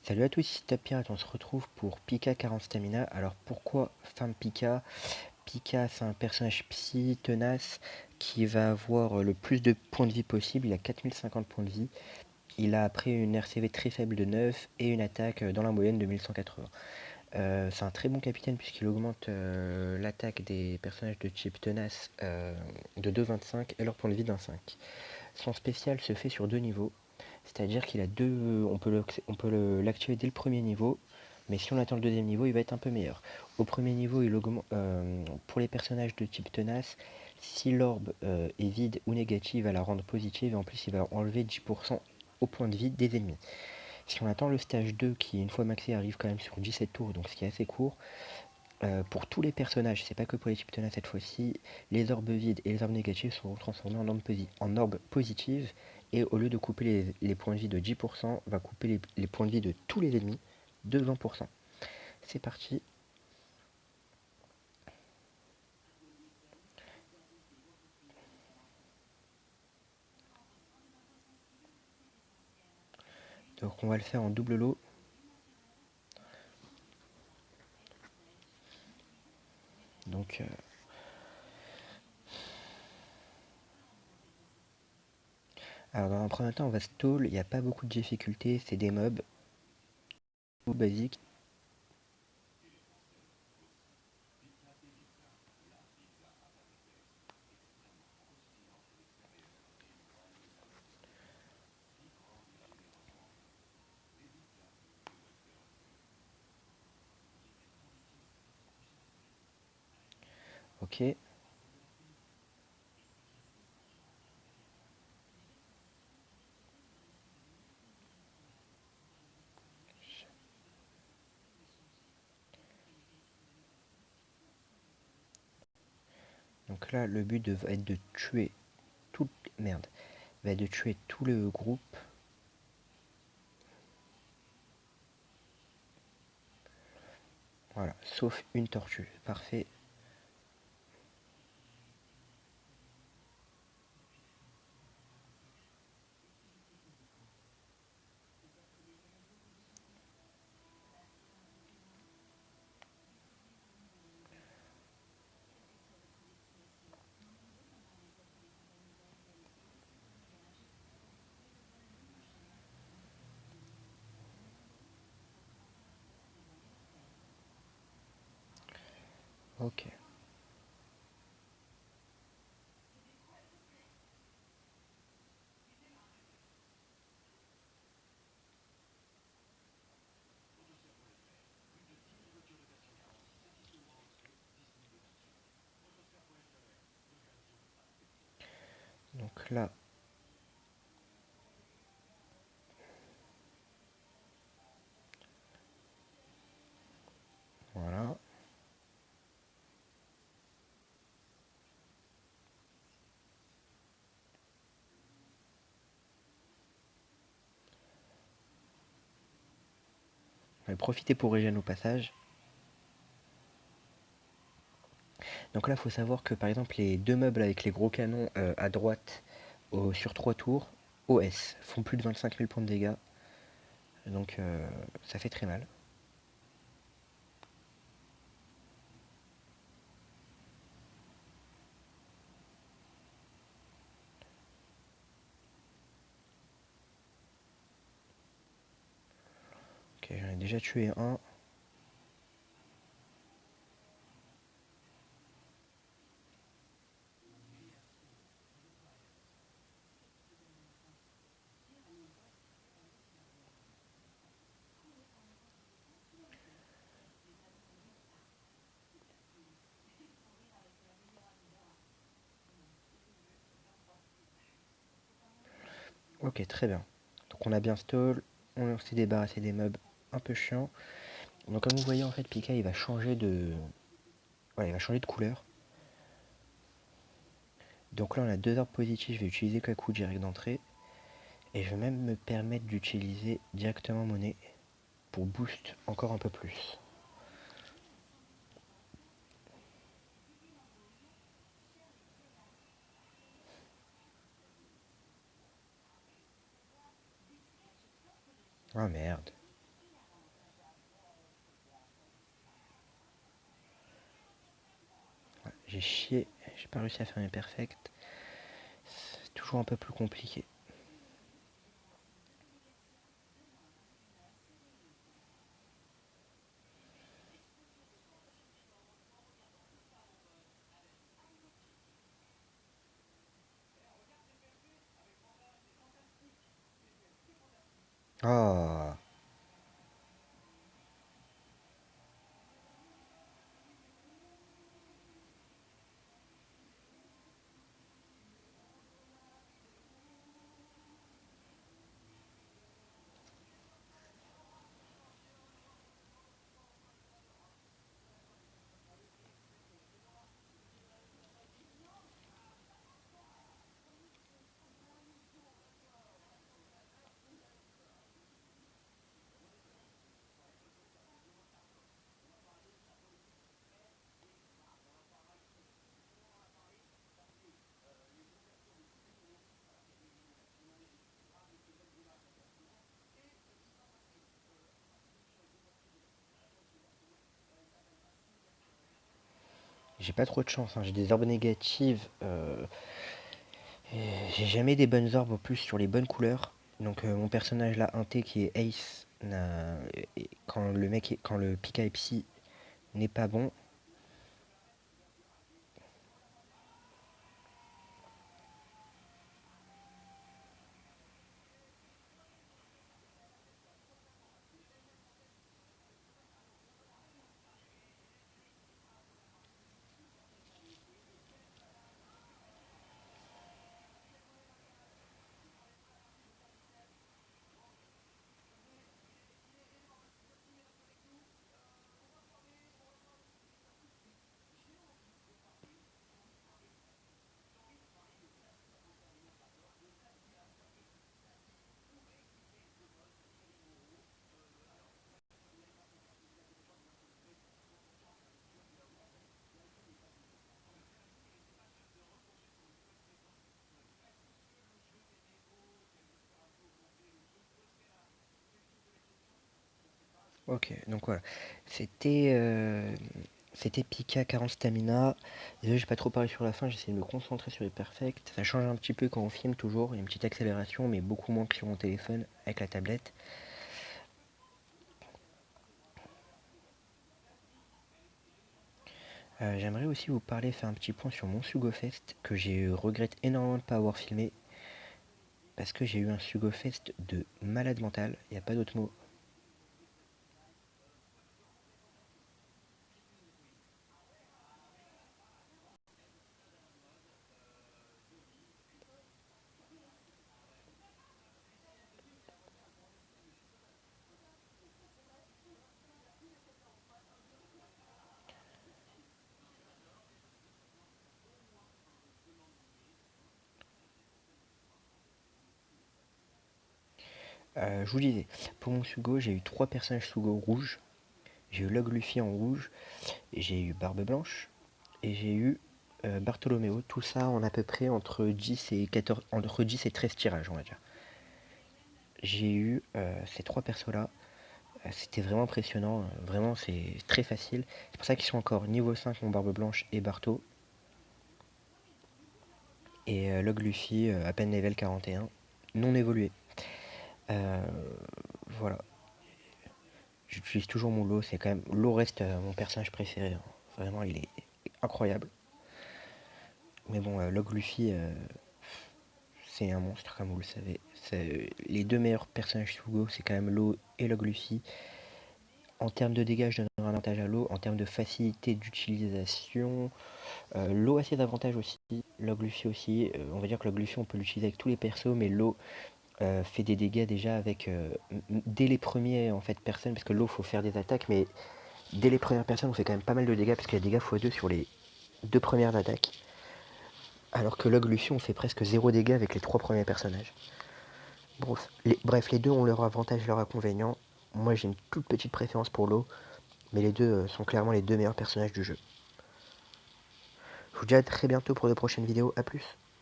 Salut à tous, ici Top Pirate, on se retrouve pour Pika 40 Stamina. Alors pourquoi Femme Pika? Pika c'est un personnage psy tenace qui va avoir le plus de points de vie possible, il a 4050 points de vie. Il a après une RCV très faible de 9 et une attaque dans la moyenne de 1180. C'est un très bon capitaine puisqu'il augmente l'attaque des personnages de type tenace de 2,25 et leur point de vie d'1,5. Son spécial se fait sur deux niveaux. C'est-à-dire qu'il a deux. On peut l'activer dès le premier niveau, mais si on attend le deuxième niveau, il va être un peu meilleur. Au premier niveau, il augmente, pour les personnages de type tenace, si l'orbe est vide ou négative, il va la rendre positive et en plus il va enlever 10% au point de vie des ennemis. Si on attend le stage 2 qui une fois maxé arrive quand même sur 17 tours, donc ce qui est assez court, pour tous les personnages, c'est pas que pour les types tenaces cette fois-ci, les orbes vides et les orbes négatifs seront transformés en orbes positives et au lieu de couper les points de vie de 10%, va couper les points de vie de tous les ennemis de 20%. C'est parti. Donc on va le faire en double lot. Donc alors dans un premier temps on va stall, il n'y a pas beaucoup de difficultés, c'est des mobs ou basiques. Ok. Donc là le but va être de tuer tout. Merde. Va être de tuer tout le groupe. Voilà, sauf une tortue. Parfait. Ok. Donc là, voilà. On va profiter pour régénérer au passage. Donc là, il faut savoir que par exemple, les deux meubles avec les gros canons à droite sur 3 tours, OS, font plus de 25 000 points de dégâts. Donc ça fait très mal. Ok, j'en ai déjà tué un. Ok, très bien. Donc on a bien stall, on s'est débarrassé des mobs un peu chiants. Donc comme vous voyez, en fait, Pika, il va changer de... Voilà, il va changer de couleur. Donc là, on a deux arbres positifs, je vais utiliser Kaku direct d'entrée. Et je vais même me permettre d'utiliser directement monnaie pour boost encore un peu plus. Ah merde. J'ai chié, j'ai pas réussi à faire mes perfects. C'est toujours un peu plus compliqué. Ah, j'ai pas trop de chance, hein. J'ai des orbes négatives. J'ai jamais des bonnes orbes au plus sur les bonnes couleurs. Donc mon personnage là, un T qui est Ace, quand le Pika est psy n'est pas bon. Ok, donc voilà. C'était c'était Pika 40 stamina. Désolé, j'ai pas trop parlé sur la fin, j'essaie de me concentrer sur les perfects. Ça change un petit peu quand on filme toujours, il y a une petite accélération, mais beaucoup moins que sur mon téléphone avec la tablette. J'aimerais aussi vous parler, faire un petit point sur mon Sugofest, que j'ai regrette énormément de ne pas avoir filmé, parce que j'ai eu un Sugofest de malade mental, il n'y a pas d'autre mot. Je vous disais, pour mon Sugo, j'ai eu trois personnages Sugo rouges. J'ai eu Log Luffy en rouge, j'ai eu Barbe Blanche, et j'ai eu Bartholoméo. Tout ça en à peu près entre 10 et 14, entre 10 et 13 tirages, on va dire. J'ai eu ces trois persos-là. C'était vraiment impressionnant. Vraiment, c'est très facile. C'est pour ça qu'ils sont encore niveau 5, mon Barbe Blanche et Bartho. Et Log Luffy, à peine level 41, non évolué. Euh, voilà. J'utilise toujours mon lot. C'est quand même. L'eau reste mon personnage préféré, hein. Vraiment, il est incroyable. Mais bon, Log Luffy, c'est un monstre, comme vous le savez. Les deux meilleurs personnages sous Go, c'est quand même Lo et Log Luffy. En termes de dégâts, je donnerai un avantage à Lo. En termes de facilité d'utilisation, Lo a ses avantages aussi. Log Luffy aussi. On va dire que Log Luffy, on peut l'utiliser avec tous les persos, mais Lo fait des dégâts déjà avec dès les premiers en fait personnes, parce que Lo faut faire des attaques, mais dès les premières personnes, on fait quand même pas mal de dégâts, parce qu'il y a des dégâts x2 sur les deux premières attaques. Alors que Log Luffy, on fait presque zéro dégâts avec les trois premiers personnages. Bref, les deux ont leur avantage et leur inconvénient. Moi, j'ai une toute petite préférence pour l'eau, mais les deux sont clairement les deux meilleurs personnages du jeu. Je vous dis à très bientôt pour de prochaines vidéos. A plus.